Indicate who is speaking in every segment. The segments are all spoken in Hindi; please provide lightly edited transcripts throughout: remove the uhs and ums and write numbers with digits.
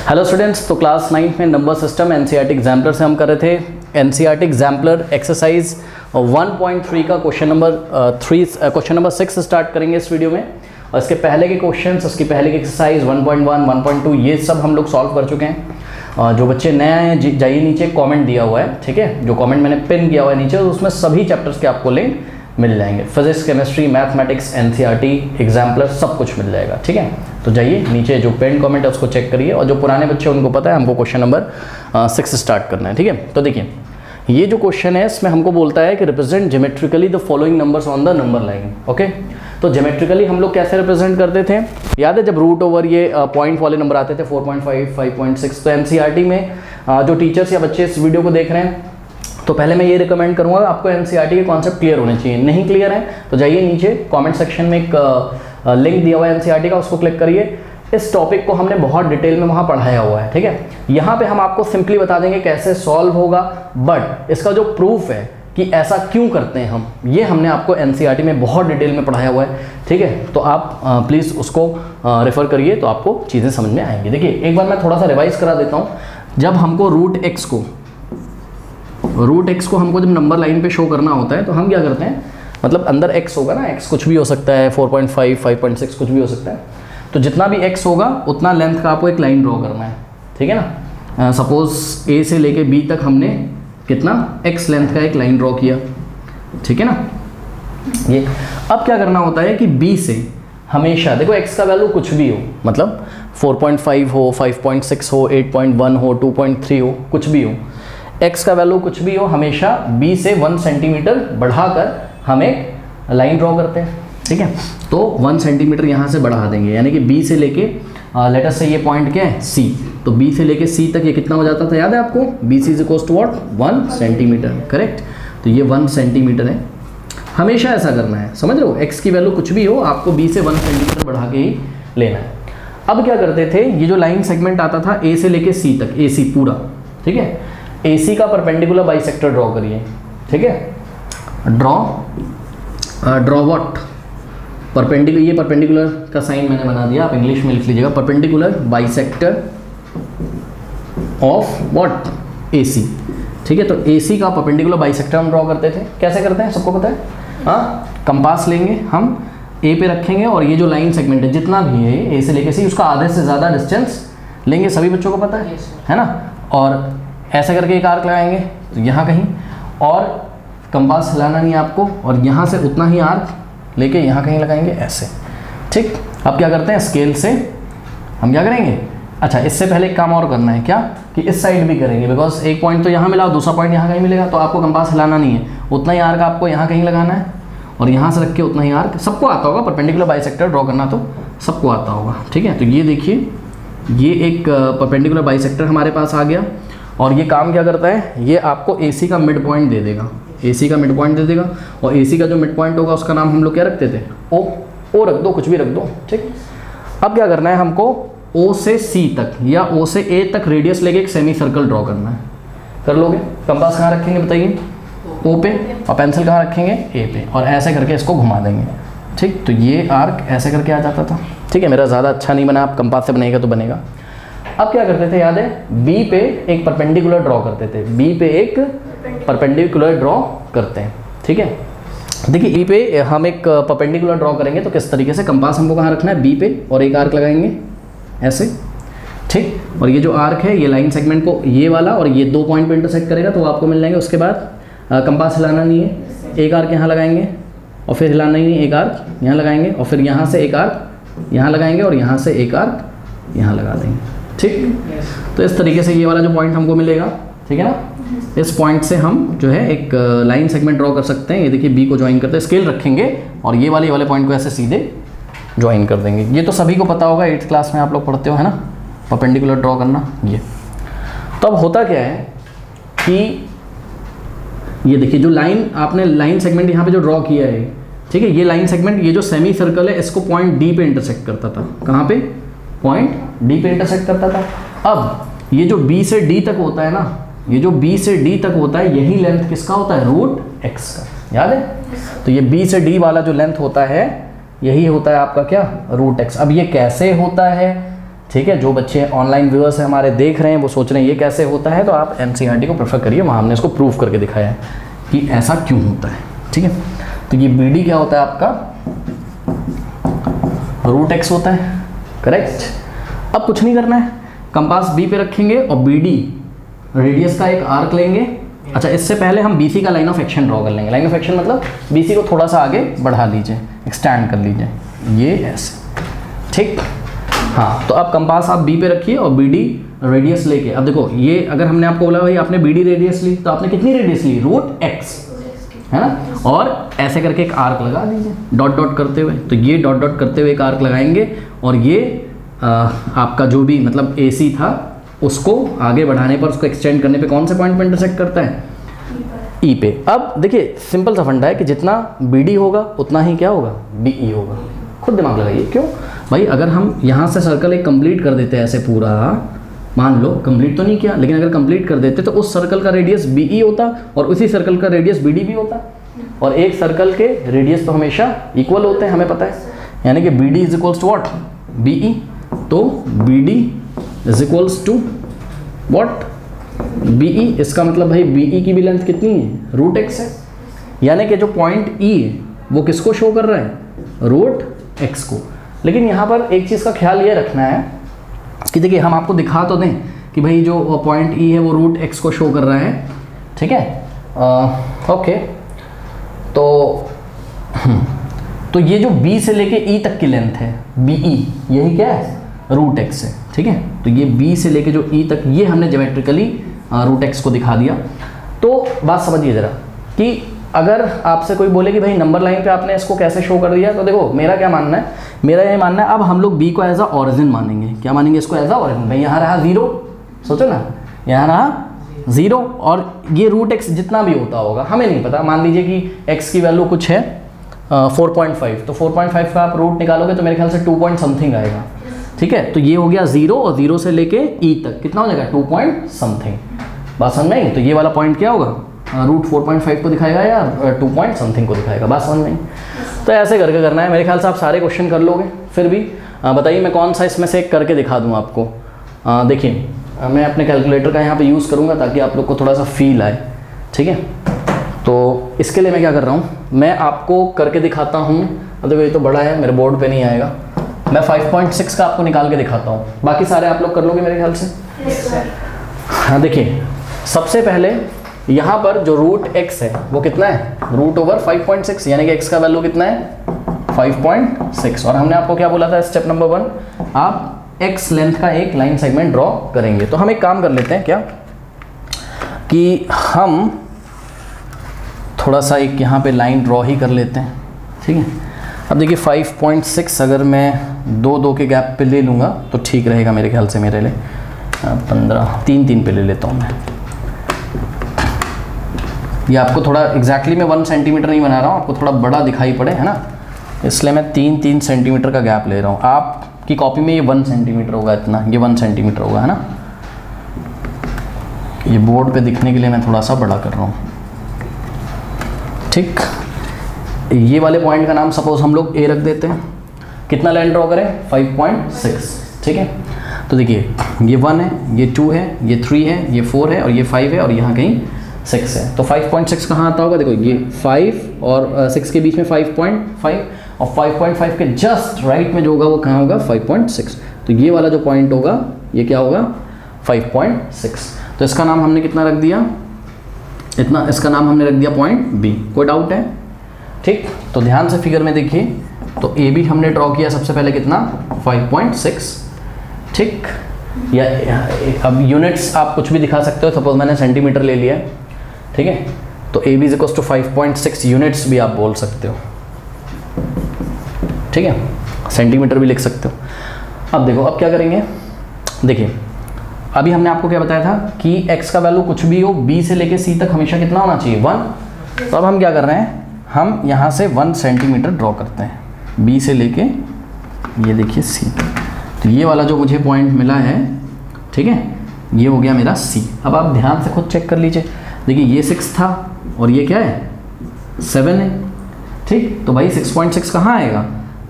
Speaker 1: हेलो स्टूडेंट्स, तो क्लास 9 में नंबर सिस्टम एनसीईआरटी एग्जाम्पलर से हम कर रहे थे एनसीईआरटी एग्जाम्पलर एक्सरसाइज 1.3 का क्वेश्चन नंबर 6 स्टार्ट करेंगे इस वीडियो में। और इसके पहले के क्वेश्चंस, उसकी पहले की एक्सरसाइज 1.1, 1.2 ये सब हम लोग सॉल्व कर चुके हैं। जो बच्चे नए आए हैं जाइए, नीचे कमेंट दिया हुआ है, ठीक है, जो कमेंट मैंने पिन किया हुआ है नीचे, उसमें सभी चैप्टर्स के आपको लिंक मिल जाएंगे। Physics, chemistry, mathematics, NCERT exemplar सब कुछ मिल जाएगा, ठीक है। तो जाइए नीचे जो पिन कमेंट है उसको चेक करिए, और जो पुराने बच्चे उनको पता है हमको क्वेश्चन नंबर 6 स्टार्ट करना है, ठीक है। तो देखिए ये जो क्वेश्चन है इसमें हमको बोलता है कि represent geometrically the following numbers on the number line. Okay, तो ज्योमेट्रिकली हम लोग कैसे रिप्रेजेंट करते थे, याद है जब रूट ओवर ये पॉइंट वाले नंबर आते थे 4.5, 5.6। तो एनसीईआरटी में जो टीचर्स या बच्चे इस वीडियो को देख रहे हैं, तो पहले मैं ये रिकमेंड करूंगा आपको एनसीईआरटी के कॉन्सेप्ट क्लियर होने चाहिए। नहीं क्लियर है तो जाइए नीचे कमेंट सेक्शन में एक लिंक दिया हुआ है एनसीईआरटी का, उसको क्लिक करिए। इस टॉपिक को हमने बहुत डिटेल में वहाँ पढ़ाया हुआ है, ठीक है। यहाँ पे हम आपको सिंपली बता देंगे कैसे सॉल्व होगा, बट इसका जो प्रूफ है कि ऐसा क्यों करते हैं हम, ये हमने आपको एनसीईआरटी में बहुत डिटेल में पढ़ाया हुआ है, ठीक है। तो आप प्लीज़ उसको रेफ़र करिए तो आपको चीज़ें समझ में आएंगी। देखिए एक बार मैं थोड़ा सा रिवाइज करा देता हूँ। जब हमको रूट एक्स को हमको जब नंबर लाइन पे शो करना होता है तो हम क्या करते हैं, मतलब अंदर x होगा ना, x कुछ भी हो सकता है, 4.5, 5.6 कुछ भी हो सकता है। तो जितना भी x होगा उतना लेंथ का आपको एक लाइन ड्रॉ करना है, ठीक है ना। सपोज a से लेके b तक हमने कितना x लेंथ का एक लाइन ड्रॉ किया, ठीक है ना। ये अब क्या करना होता है कि b से हमेशा देखो x का वैल्यू कुछ भी हो, मतलब 4.5 हो, 5.6 हो, 8.1 हो, 2.3 हो, कुछ भी हो, x का वैल्यू कुछ भी हो, हमेशा b से 1 सेंटीमीटर बढ़ाकर हम एक लाइन ड्रॉ करते हैं, ठीक है। तो 1 सेंटीमीटर यहाँ से बढ़ा देंगे, यानी कि b से लेके लेट अस से ये पॉइंट क्या है c, तो b से लेके c तक ये कितना हो जाता था, याद है आपको, bc is equals to what 1 centimetre, correct. तो ये 1 सेंटीमीटर है, हमेशा ऐसा करना है, समझ रहे हो। x की वैल्यू कुछ भी हो, आपको b से 1 सेंटीमीटर बढ़ा के ही लेना है। अब क्या करते थे, ये जो लाइन सेगमेंट आता था a से लेके c तक, ac पूरा, ठीक है, AC का परपेंडिकुलर बाइसेक्टर ड्रॉ करिए, ठीक है। ड्रॉ व्हाट, परपेंडिकुलर, ये परपेंडिकुलर का साइन मैंने बना दिया, आप इंग्लिश में लिख लीजिएगा, perpendicular bisector of what AC, ठीक है। तो AC का परपेंडिकुलर बाइसेक्टर हम ड्रॉ करते थे, कैसे करते हैं सबको पता है, हाँ। कंपास लेंगे हम, A पे रखेंगे, और ये जो लाइन सेगमेंट है जितना भी है A से लेके C, उसका आधे से ज़्यादा डिस्टेंस लेंगे, सभी बच्चों को पता है ना। और ऐसे करके एक आर्क लगाएंगे तो यहाँ कहीं, और कंपास हिलाना नहीं है आपको, और यहाँ से उतना ही आर्क लेके यहाँ कहीं लगाएंगे ऐसे, ठीक। अब क्या करते हैं, स्केल से हम क्या करेंगे, अच्छा इससे पहले एक काम और करना है, क्या कि इस साइड भी करेंगे, बिकॉज एक पॉइंट तो यहाँ मिला और दूसरा पॉइंट यहाँ कहीं मिलेगा, तो आपको कंपास हिलाना नहीं है, उतना ही आर्क आपको यहाँ कहीं लगाना है, और यहाँ से रख के उतना ही आर्क, सबको आता होगा परपेंडिकुलर बाइसेक्टर ड्रॉ करना, तो सबको आता होगा, ठीक है। तो ये देखिए, ये एक परपेंडिकुलर बाइसेक्टर हमारे पास आ गया, और ये काम क्या करता है, ये आपको AC का मिड पॉइंट दे देगा, AC का मिड पॉइंट दे देगा, और AC का जो मिड पॉइंट होगा उसका नाम हम लोग क्या रखते थे, O रख दो, कुछ भी रख दो, ठीक। अब क्या करना है, हमको O से C तक या O से A तक रेडियस लेके एक सेमी सर्कल ड्रॉ करना है। कर लोगे, कंपास कहाँ रखेंगे बताइए, O पे, और पेंसिल कहाँ रखेंगे, A पे, और ऐसे करके इसको घुमा देंगे, ठीक। तो ये आर्क ऐसे करके आ जाता था, ठीक है। मेरा ज़्यादा अच्छा नहीं बना, आप कंपास से बनाएगा तो बनेगा। अब क्या करते थे, याद है, B पे एक परपेंडिकुलर ड्रॉ करते थे, B पे एक परपेंडिकुलर ड्रॉ करते हैं, ठीक है। देखिए B पे हम एक परपेंडिकुलर ड्रॉ करेंगे तो किस तरीके से, कंपास हमको कहाँ रखना है, B पे, और एक आर्क लगाएंगे ऐसे, ठीक। और ये जो आर्क है ये लाइन सेगमेंट को, ये वाला और ये 2 पॉइंट पे इंटरसेक्ट करेगा, तो आपको मिल जाएंगे। उसके बाद कंपास हिलाना नहीं है, एक आर्क यहाँ लगाएंगे, और फिर हिलाना ही नहीं, एक आर्क यहाँ लगाएंगे, और फिर यहाँ से एक आर्क यहाँ लगाएंगे, और यहाँ से एक आर्क यहाँ लगा देंगे, ठीक। तो इस तरीके से ये वाला जो पॉइंट हमको मिलेगा, ठीक है ना, इस पॉइंट से हम जो है एक लाइन सेगमेंट ड्रॉ कर सकते हैं। ये देखिए B को ज्वाइन करते हैं, स्केल रखेंगे और ये वाले पॉइंट को ऐसे सीधे ज्वाइन कर देंगे। ये तो सभी को पता होगा, 8th क्लास में आप लोग पढ़ते हो, है ना, परपेंडिकुलर ड्रॉ करना ये। तो अब होता क्या है कि ये देखिए जो लाइन आपने लाइन सेगमेंट यहाँ पे जो ड्रॉ किया है, ठीक है, ये लाइन सेगमेंट, ये जो सेमी सर्कल है इसको पॉइंट D पे इंटरसेक्ट करता था, कहाँ पे, पॉइंट D पे इंटरसेक्ट करता था। अब ये जो B से D तक होता है ना, ये जो B से D तक होता है, यही लेंथ किसका होता है, रूट x का, याद है। तो ये B से D वाला जो लेंथ होता है यही होता है आपका क्या, रूट x। अब ये कैसे होता है, ठीक है, जो बच्चे ऑनलाइन व्यूअर्स हैं हमारे देख रहे हैं वो सोच रहे हैं ये कैसे होता है, तो आप एनसीईआरटी को प्रेफर करिए, वहाँ हमने इसको प्रूव करके दिखाया है कि ऐसा क्यों होता है। ठीक है, तो ये बी डी क्या होता है आपका, रूट एक्स होता है, करेक्ट। अब कुछ नहीं करना है, कंपास बी पे रखेंगे और बी डी रेडियस का एक आर्क लेंगे। अच्छा, इससे पहले हम बी सी का लाइन ऑफ एक्शन ड्रॉ कर लेंगे। लाइन ऑफ एक्शन मतलब बी सी को थोड़ा सा आगे बढ़ा लीजिए, एक्सटेंड कर लीजिए, ये ऐसे, ठीक। हाँ, तो अब कंपास आप बी पे रखिए और बी डी रेडियस लेके, अब देखो ये अगर हमने आपको बोला भाई आपने बी डी रेडियस ली, तो आपने कितनी रेडियस ली, रूट एक्स, है ना, और ऐसे करके एक आर्क लगा दीजिए डॉट डॉट करते हुए। तो ये डॉट डॉट करते हुए एक आर्क लगाएंगे और ये आपका जो भी मतलब ए सी था उसको आगे बढ़ाने पर, उसको एक्सटेंड करने पे कौन से पॉइंट पे इंटरसेक्ट करता है, ई पे। अब देखिए सिंपल सा फंडा है कि जितना बी डी होगा उतना ही क्या होगा, बी ई होगा। खुद दिमाग लगाइए, क्यों भाई, अगर हम यहाँ से सर्कल एक कंप्लीट कर देते हैं ऐसे पूरा, मान लो कंप्लीट तो नहीं किया, लेकिन अगर कंप्लीट कर देते तो उस सर्कल का रेडियस बी ई होता और उसी सर्कल का रेडियस बी डी भी होता, और एक सर्कल के रेडियस तो हमेशा इक्वल होते हैं, हमें पता है, यानी कि B D is equals to what, B E. तो B D is equals to what, B E. इसका मतलब भाई बी ई की भी लेंथ कितनी है, रूट एक्स है, यानी कि जो पॉइंट ई है वो किसको शो कर रहा है, रूट एक्स को। लेकिन यहाँ पर एक चीज़ का ख्याल ये रखना है कि देखिए हम आपको दिखा तो दें कि भाई जो पॉइंट ई है वो रूट एक्स को शो कर रहा है, ठीक है, ओके। तो ये जो बी से लेके ई तक की लेंथ है, बी ई, यही क्या है, रूट एक्स है, ठीक है। तो ये बी से लेके जो ई तक, ये हमने ज्योमेट्रिकली रूट एक्स को दिखा दिया। तो बात समझिए ज़रा कि अगर आपसे कोई बोले कि भाई नंबर लाइन पे आपने इसको कैसे शो कर दिया, तो देखो मेरा क्या मानना है, मेरा ये मानना है अब हम लोग बी को एज अ ऑरिजिन मानेंगे। क्या मानेंगे इसको, एज अ ऑरिजिन। भाई यहाँ रहा ज़ीरो, सोचो ना, यहाँ रहा ज़ीरो और ये रूट एक्स जितना भी होता होगा हमें नहीं पता, मान लीजिए कि एक्स की वैल्यू कुछ है 4.5, तो 4.5 का आप रूट निकालोगे तो मेरे ख्याल से 2 पॉइंट समथिंग आएगा, ठीक है। तो ये हो गया ज़ीरो और ज़ीरो से लेके ई तक कितना हो जाएगा, 2 पॉइंट समथिंग। बात समझ में आई। तो ये वाला पॉइंट क्या होगा, रूट 4.5 को दिखाएगा या 2 पॉइंट समथिंग को दिखाएगा, बात समझ में आई। तो ऐसे करके करना है, मेरे ख्याल से आप सारे क्वेश्चन कर लोगे। फिर भी बताइए मैं कौन सा इसमें से एक करके दिखा दूँ आपको। देखिए मैं अपने कैलकुलेटर का यहाँ पे यूज़ करूँगा ताकि आप लोग को थोड़ा सा फील आए, ठीक है। तो इसके लिए मैं क्या कर रहा हूँ, मैं आपको करके दिखाता हूँ। अब देखो ये तो बड़ा है, मेरे बोर्ड पे नहीं आएगा, मैं 5.6 का आपको निकाल के दिखाता हूँ, बाकी सारे आप लोग कर लोगे मेरे ख्याल से। हाँ देखिए, सबसे पहले यहाँ पर जो रूट एक्स है वो कितना है, रूट ओवर 5.6, यानी कि एक्स का वैल्यू कितना है 5.6। और हमने आपको क्या बोला था, स्टेप नंबर 1 आप एक्स लेंथ का एक लाइन सेगमेंट ड्रॉ करेंगे। तो हम एक काम कर लेते हैं क्या कि हम थोड़ा सा एक यहाँ पे लाइन ड्रॉ ही कर लेते हैं, ठीक है। अब देखिए 5.6 अगर मैं 2-2 के गैप पे ले लूँगा तो ठीक रहेगा मेरे ख्याल से, मेरे लिए 15 3-3 पे ले लेता हूँ मैं। ये आपको थोड़ा एग्जैक्टली मैं 1 सेंटीमीटर नहीं बना रहा हूँ, आपको थोड़ा बड़ा दिखाई पड़े, है ना, इसलिए मैं 3-3 सेंटीमीटर का गैप ले रहा हूँ। आपकी कॉपी में ये 1 सेंटीमीटर होगा, इतना ये 1 सेंटीमीटर होगा, है ना। ये बोर्ड पे दिखने के लिए मैं थोड़ा सा बड़ा कर रहा हूँ, ठीक। ये वाले पॉइंट का नाम सपोज हम लोग ए रख देते हैं। कितना लाइन ड्रॉ करें, 5.6, ठीक है। तो देखिए ये 1 है, ये 2 है, ये 3 है, ये 4 है और ये 5 है और यहाँ कहीं 6 है। तो 5.6 कहाँ आता होगा, देखो ये 5 और 6 के बीच में 5.5 और 5.5 के जस्ट राइट में जो होगा वो कहाँ होगा, 5.6। तो ये वाला जो पॉइंट होगा ये क्या होगा, 5.6। तो इसका नाम हमने कितना रख दिया, इतना, इसका नाम हमने रख दिया पॉइंट बी। कोई डाउट है, ठीक। तो ध्यान से फिगर में देखिए, तो ए बी हमने ड्रॉ किया सबसे पहले कितना, 5.6, ठीक। या अब यूनिट्स आप कुछ भी दिखा सकते हो, सपोज मैंने सेंटीमीटर ले लिया, ठीक है। तो A B is equals to 5.6 units भी आप बोल सकते हो, ठीक है, सेंटीमीटर भी लिख सकते हो। अब देखो अब क्या करेंगे, देखिए अभी हमने आपको क्या बताया था कि x का वैल्यू कुछ भी हो, b से लेके c तक हमेशा कितना होना चाहिए, 1। तो अब हम क्या कर रहे हैं, हम यहाँ से 1 सेंटीमीटर ड्रॉ करते हैं, b से लेके ये देखिए c तक। तो ये वाला जो मुझे पॉइंट मिला है, ठीक है, ये हो गया मेरा c। अब आप ध्यान से खुद चेक कर लीजिए, देखिए ये 6 था और ये क्या है, 7 है, ठीक। तो भाई 6.6 कहाँ आएगा,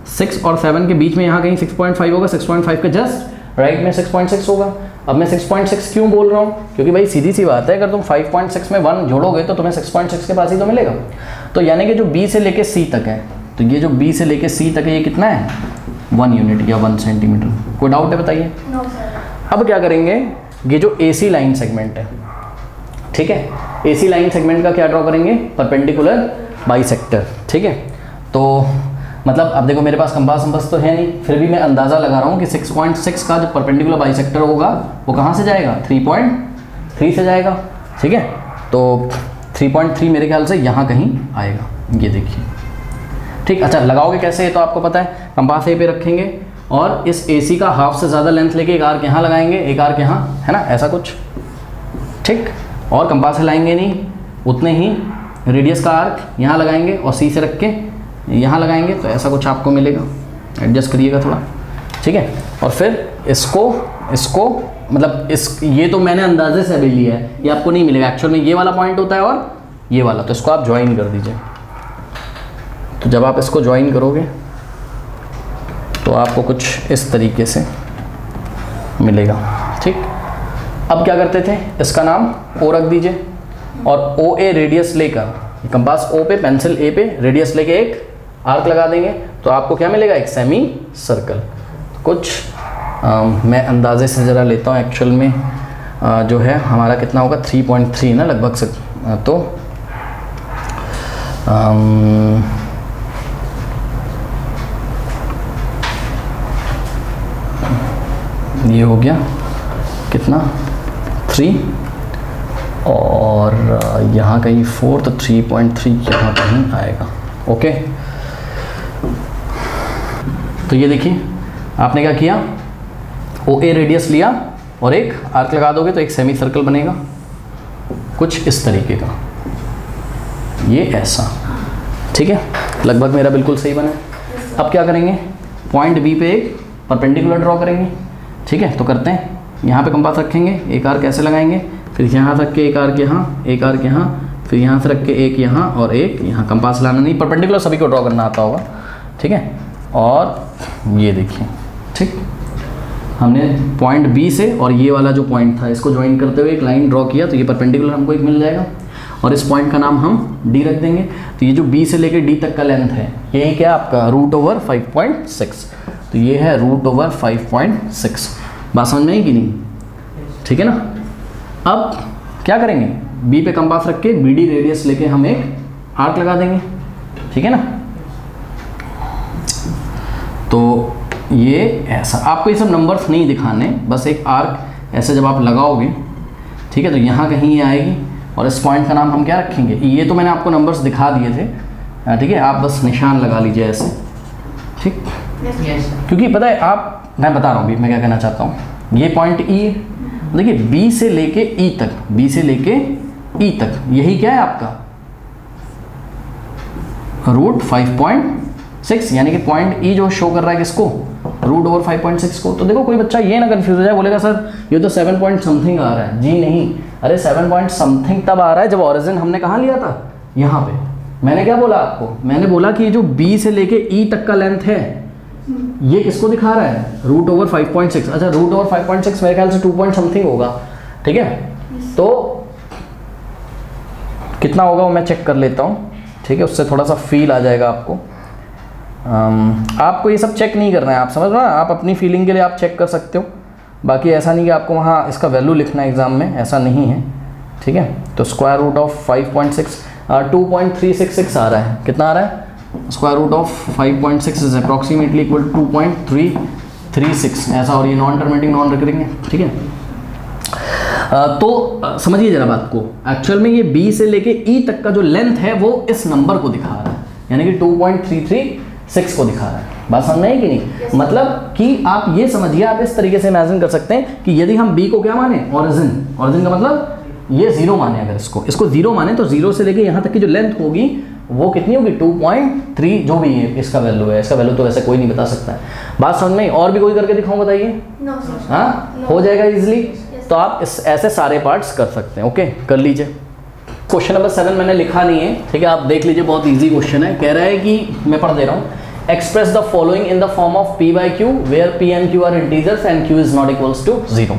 Speaker 1: 6 और 7 के बीच में यहाँ कहीं 6.5 होगा, 6.5 के जस्ट राइट में 6.6 होगा। अब मैं 6.6 क्यों बोल रहा हूँ, क्योंकि भाई सीधी सी बात है, अगर तुम 5.6 में 1 जोड़ोगे तो तुम्हें 6.6 के पास ही तो मिलेगा। तो यानी कि जो B से लेके C तक है, तो ये जो B से लेके C तक है ये कितना है, 1 यूनिट या 1 सेंटीमीटर। कोई डाउट है बताइए?
Speaker 2: No sir.
Speaker 1: अब क्या करेंगे, ये जो AC लाइन सेगमेंट है, ठीक है, AC लाइन सेगमेंट का क्या ड्रॉ करेंगे, परपेंडिकुलर बाइसेक्टर। ठीक है, तो मतलब अब देखो मेरे पास कंपास तो है नहीं, फिर भी मैं अंदाज़ा लगा रहा हूँ कि 6.6 का जो परपेंडिकुलर बाइसेक्टर होगा वो कहाँ से जाएगा, 3.3 से जाएगा। ठीक है, तो 3.3 मेरे ख्याल से यहाँ कहीं आएगा, ये देखिए। ठीक, अच्छा लगाओगे कैसे ये तो आपको पता है, कंपास ए पे रखेंगे और इस AC का हाफ से ज़्यादा लेंथ लेके एक आर्क यहाँ लगाएंगे, एक आर्क यहाँ, है ना, ऐसा कुछ। ठीक, और कंपास हिलाएंगे नहीं, उतने ही रेडियस का आर्क यहाँ लगाएंगे और C से रख के यहाँ लगाएंगे, तो ऐसा कुछ आपको मिलेगा। एडजस्ट करिएगा थोड़ा, ठीक है। और फिर इसको मतलब ये तो मैंने अंदाजे से अभी लिया है, ये आपको नहीं मिलेगा एक्चुअल में, ये वाला पॉइंट होता है और ये वाला, तो इसको आप ज्वाइन कर दीजिए। तो जब आप इसको ज्वाइन करोगे तो आपको कुछ इस तरीके से मिलेगा। ठीक, अब क्या करते थे, इसका नाम O रख दीजिए और OA रेडियस लेकर, कंपास O पे, पेंसिल A पे, रेडियस लेके एक आर्क लगा देंगे, तो आपको क्या मिलेगा, एक सेमी सर्कल। कुछ मैं अंदाजे से ज़रा लेता हूँ, एक्चुअल में जो है हमारा कितना होगा, 3.3 ना लगभग से, तो ये हो गया कितना, 3 और यहाँ कहीं 4, तो 3.3 यहाँ कहीं आएगा। ओके, तो ये देखिए आपने क्या किया, OA रेडियस लिया और एक आर्क लगा दोगे तो एक सेमी सर्कल बनेगा कुछ इस तरीके का, ये ऐसा। ठीक है, लगभग मेरा बिल्कुल सही बना है। अब क्या करेंगे, पॉइंट B पे एक परपेंडिकुलर ड्रॉ करेंगे। ठीक है, तो करते हैं, यहाँ पे कंपास रखेंगे, एक आर्क ऐसे लगाएंगे, फिर यहाँ रख के एक आर्क यहाँ, एक आर्क यहाँ, फिर यहाँ से रख के एक यहाँ और एक यहाँ। कंपास लाना नहीं, परपेंडिकुलर सभी को ड्रॉ करना आता होगा। ठीक है, और ये देखिए, ठीक, हमने पॉइंट B से और ये वाला जो पॉइंट था इसको ज्वाइन करते हुए एक लाइन ड्रॉ किया, तो ये परपेंडिकुलर हमको एक मिल जाएगा और इस पॉइंट का नाम हम D रख देंगे। तो ये जो B से लेके D तक का लेंथ है, यही क्या आपका √5.6, तो ये है √5.6। बात समझ में आई कि नहीं? ठीक है ना। अब क्या करेंगे, B पे कंपास रख के BD रेडियस लेके हम एक आर्क लगा देंगे। ठीक है ना, तो ये ऐसा, आपको ये सब नंबर्स नहीं दिखाने, बस एक आर्क ऐसे जब आप लगाओगे, ठीक है, तो यहाँ कहीं ये आएगी और इस पॉइंट का नाम हम क्या रखेंगे, ये तो मैंने आपको नंबर्स दिखा दिए थे। ठीक है, आप बस निशान लगा लीजिए ऐसे। ठीक, क्योंकि पता है मैं बता रहा हूँ अभी मैं क्या कहना चाहता हूँ। ये पॉइंट E, देखिए B से लेके E तक, B से लेके E तक, यही क्या है आपका √5.6, यानी कि पॉइंट E जो शो कर रहा है किसको, √5.6 को। तो देखो कोई बच्चा ये ना कंफ्यूज हो जाए, बोलेगा सर ये तो 7 पॉइंट समथिंग आ रहा है। जी नहीं, अरे 7 पॉइंट समथिंग तब आ रहा है जब ओरिजिन हमने कहाँ लिया था, यहाँ पे। मैंने क्या बोला आपको, मैंने बोला कि ये जो B से लेके E तक का लेंथ है, ये किसको दिखा रहा है, √5.6। अच्छा, √5.6 मेरे ख्याल से 2 पॉइंट समथिंग होगा। ठीक है, तो कितना होगा वो मैं चेक कर लेता हूँ। ठीक है, उससे थोड़ा सा फील आ जाएगा आपको। आपको ये सब चेक नहीं करना है, आप समझ रहे हो ना, आप अपनी फीलिंग के लिए आप चेक कर सकते हो। बाकी ऐसा नहीं कि आपको वहाँ इसका वैल्यू लिखना है एग्जाम में, ऐसा नहीं है। ठीक है, तो √5.6 2.366 आ रहा है। कितना आ रहा है, √5.6 इज अप्रॉक्सीमेटली इक्वल 2.336 ऐसा, और ये नॉन टर्मिनेटिंग नॉन रिकरिंग है। ठीक है, तो समझिए जरा बात को, एक्चुअल में ये B से लेके E तक का जो लेंथ है वो इस नंबर को दिखा रहा है, यानी कि 2.336 को दिखा रहा है। बात समझ में आई कि नहीं? yes. मतलब कि आप ये समझिए, आप इस तरीके से इमेजिन कर सकते हैं कि यदि हम B को क्या माने, ओरिजिन का मतलब ये 0 माने, अगर इसको 0 माने तो 0 से लेके यहाँ तक की जो लेंथ होगी वो कितनी होगी, 2.3 जो भी है इसका वैल्यू है। इसका वैल्यू तो वैसे कोई नहीं बता सकता है। बात समझ में? और भी कोई करके दिखाऊं, बताइए। हाँ, हो जाएगा इजीली। तो आप ऐसे सारे पार्ट्स कर सकते हैं। ओके, कर लीजिए। क्वेश्चन नंबर 7 मैंने लिखा नहीं है, ठीक है, आप देख लीजिए, बहुत इजी क्वेश्चन है। कह रहा है कि मैं पढ़ दे रहा हूँ, express the following in the form of p by q where p and q are integers and q is not equals to 0।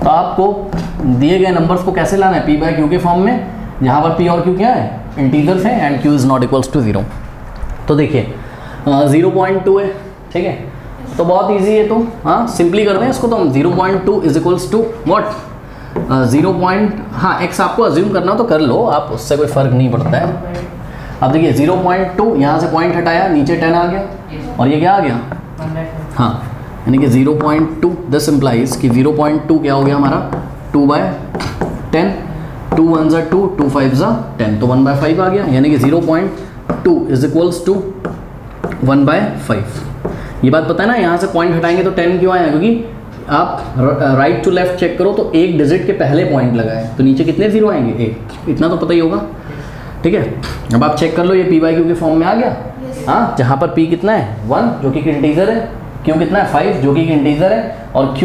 Speaker 1: तो आपको दिए गए नंबर्स को कैसे लाना है, p बाई क्यू के फॉर्म में, जहाँ पर p और q क्या है, इंटीजर्स हैं, and q is not equals to 0। तो देखिए 0.2 है, ठीक है, तो बहुत इजी है, तो हाँ सिंपली कर दें इसको, तो हम 0.2 is equals to what 0. x आपको अज्यूम करना तो कर लो आप, उससे कोई फर्क नहीं पड़ता है। अब देखिए 0.2 यहाँ से पॉइंट हटाया, नीचे 10 आ गया, और ये क्या आ गया, हाँ, यानी कि 0.2, दिस इम्प्लाइज कि 0.2 क्या हो गया हमारा 2/10, 2 1 2, 2 5 10, तो 1/5 आ गया, यानी कि 0.2 इज इक्वल्स टू 1/5। ये बात पता है ना, यहाँ से पॉइंट हटाएंगे तो 10 क्यों आया, क्योंकि आप राइट टू लेफ्ट चेक करो तो एक डिजिट के पहले पॉइंट लगाए, तो नीचे कितने जीरो आएंगे, 1, इतना तो पता ही होगा, ठीक है। अब आप चेक कर लो, ये p बाई क्यू के फॉर्म में आ गया, हाँ, जहाँ पर p कितना है 1 जो कि इंटीजर है, q कितना है 5 जो कि इंटीजर है, और q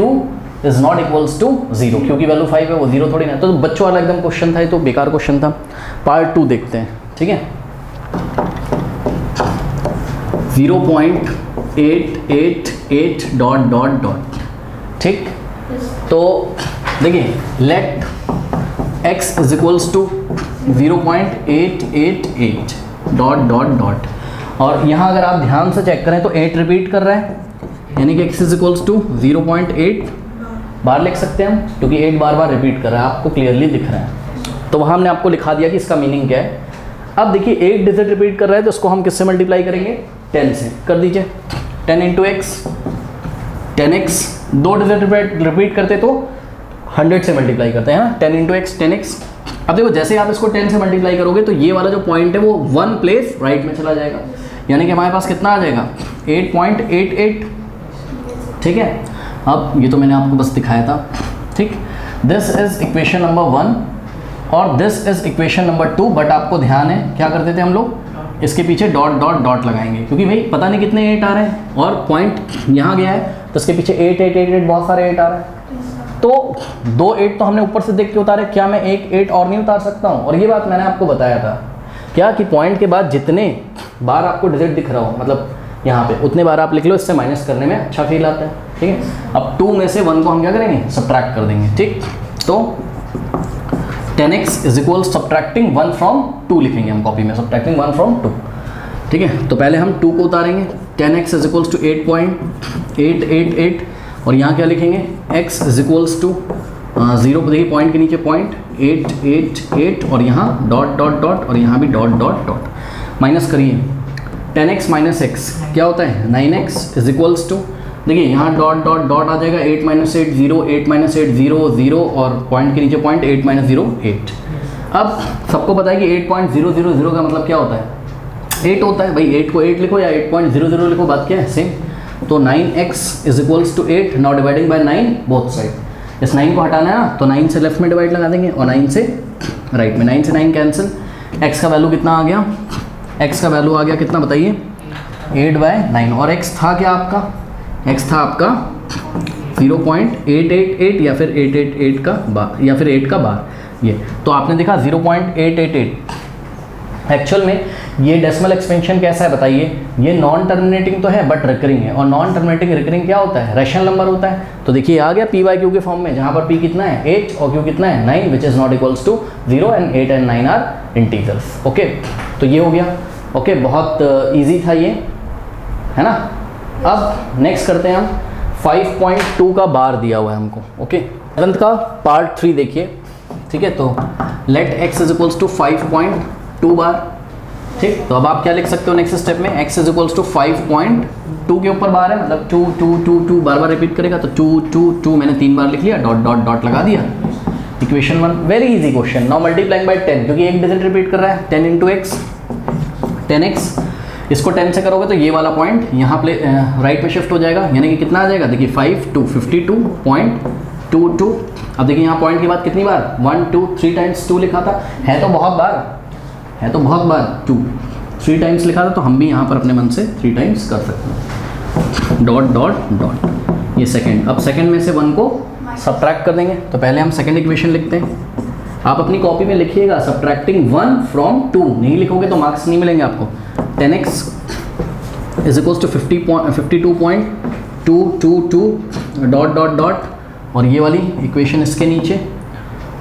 Speaker 1: is not equals to 0, क्योंकि वैल्यू 5 है, वो 0 थोड़ी ना। तो बच्चों वाला एकदम क्वेश्चन था, ये तो बेकार क्वेश्चन था। पार्ट 2 देखते हैं, ठीक है। 0.888 डॉट डॉट डॉट, ठीक। तो देखिए let x is equals to 0.888 dot dot dot, और यहाँ अगर आप ध्यान से चेक करें तो 8 रिपीट कर रहा है, यानी कि x इज इक्वल्स टू 0.8 बार लिख सकते हैं हम, क्योंकि 8 बार बार रिपीट कर रहा है, आपको क्लियरली दिख रहा है। तो वहाँ हमने आपको लिखा दिया कि इसका मीनिंग क्या है। अब देखिए 1 डिजिट रिपीट कर रहा है, तो उसको हम किससे मल्टीप्लाई करेंगे, 10 से कर दीजिए, 10 into x, 10x, 2 digit repeat करते तो 100 से मल्टीप्लाई करते हैं, हाँ, 10 इंटू एक्स 10x। अब देखो जैसे आप इसको 10 से मल्टीप्लाई करोगे तो ये वाला जो पॉइंट है वो 1 प्लेस राइट में चला जाएगा, यानी कि हमारे पास कितना आ जाएगा 8.88, ठीक है। अब ये तो मैंने आपको बस दिखाया था, ठीक। दिस इज इक्वेशन नंबर 1 और this is equation number 2, but आपको ध्यान है क्या करते थे हम लोग, इसके पीछे डॉट डॉट डॉट लगाएंगे, क्योंकि भाई पता नहीं कितने 8 आ रहे हैं, और पॉइंट यहाँ गया है तो इसके पीछे 8 8 8 8 बहुत सारे 8 आ रहे हैं, तो 2 8 तो हमने ऊपर से देख के उतारे, क्या मैं एक 8 और नहीं उतार सकता हूँ। और ये बात मैंने आपको बताया था क्या, कि पॉइंट के बाद जितने बार आपको डिजिट दिख रहा हो, मतलब यहाँ पे उतने बार आप लिख लो, इससे माइनस करने में अच्छा फील आता है, ठीक है। अब 2 में से 1 को हम क्या करेंगे, सब्ट्रैक्ट कर देंगे, ठीक। तो 10x is equal subtracting 1 from 2 लिखेंगे हम कॉपी में, सब्ट्रैक्टिंग 1 फ्रॉम 2, ठीक है। तो पहले हम 2 को उतारेंगे, 10x इज इक्वल्स टू 8.888, और यहाँ क्या लिखेंगे, x इज इक्वल्स टू 0 को देखिए पॉइंट के नीचे पॉइंट 888, और यहाँ डॉट डॉट डॉट, और यहाँ भी डॉट डॉट डॉट, माइनस करिए 10x माइनस x क्या होता है 9x इज इक्वल्स टू, देखिए यहाँ डॉट डॉट डॉट आ जाएगा, 8 माइनस 8 0, 8 माइनस 8 0 0, और पॉइंट के नीचे पॉइंट 8 माइनस 0 8। अब सबको पता है कि 8.000 का मतलब क्या होता है, 8 होता है भाई, 8 को 8 लिखो या 8.00 लिखो, बात क्या है सेम। तो 9x is equals to 8, now dividing by 9 both side, इस 9 को हटाना है ना, तो 9 से लेफ्ट में डिवाइड लगा देंगे और 9 से राइट में, 9 से 9 कैंसिल, x का वैल्यू कितना आ गया, x का वैल्यू आ गया कितना बताइए 8/9, और x था क्या आपका, x था आपका 0.888 या फिर 888 का बार, या फिर 8 का बार, ये तो आपने देखा 0.888। एक्चुअल में ये डेसिमल एक्सपेंशन कैसा है बताइए, ये नॉन टर्मिनेटिंग तो है बट रिकरिंग है, और नॉन टर्मिनेटिंग रिकरिंग क्या होता है, रैशनल नंबर होता है। तो देखिए आ गया p बाई क्यू के फॉर्म में, जहाँ पर p कितना है 8 और q कितना है 9, which is not equals to 0, and 8 and 9 are integers, okay. तो ये हो गया, ओके, बहुत ईजी था ये, है ना। अब नेक्स्ट करते हैं हम 5.2 का बार दिया हुआ है हमको, ओके। 7th का पार्ट 3 देखिए, ठीक है। तो let x is equals to 5.2 bar, ठीक। तो अब आप क्या लिख सकते हो नेक्स्ट स्टेप में, x इज इक्वल्स टू 5.2 के ऊपर बार है, मतलब 2 2 2 2 बार बार रिपीट करेगा, तो 2 2 2 मैंने 3 बार लिख लिया, डॉट डॉट डॉट लगा दिया, equation 1, very easy question. Now multiplying by 10, क्योंकि एक डिजिट रिपीट कर रहा है, 10 इंटू एक्स 10x, इसको 10 से करोगे तो ये वाला पॉइंट यहाँ पे राइट में शिफ्ट हो जाएगा, यानी कि कितना आ जाएगा, देखिए 5 2 52.22। अब देखिए यहाँ पॉइंट के बाद कितनी बार 1 2 3 टाइम्स 2 लिखा था, है तो बहुत बार 2 3 टाइम्स लिखा था, तो हम भी यहाँ पर अपने मन से 3 टाइम्स कर सकते हैं, डॉट डॉट डॉट, ये सेकंड। अब सेकंड में से 1 को सब्ट्रैक्ट कर देंगे, तो पहले हम सेकंड इक्वेशन लिखते हैं। आप अपनी कॉपी में लिखिएगा सब्ट्रैक्टिंग 1 फ्रॉम 2, नहीं लिखोगे तो मार्क्स नहीं मिलेंगे आपको। 10x is equals to 52.222 dot dot dot, और ये वाली इक्वेशन इसके नीचे।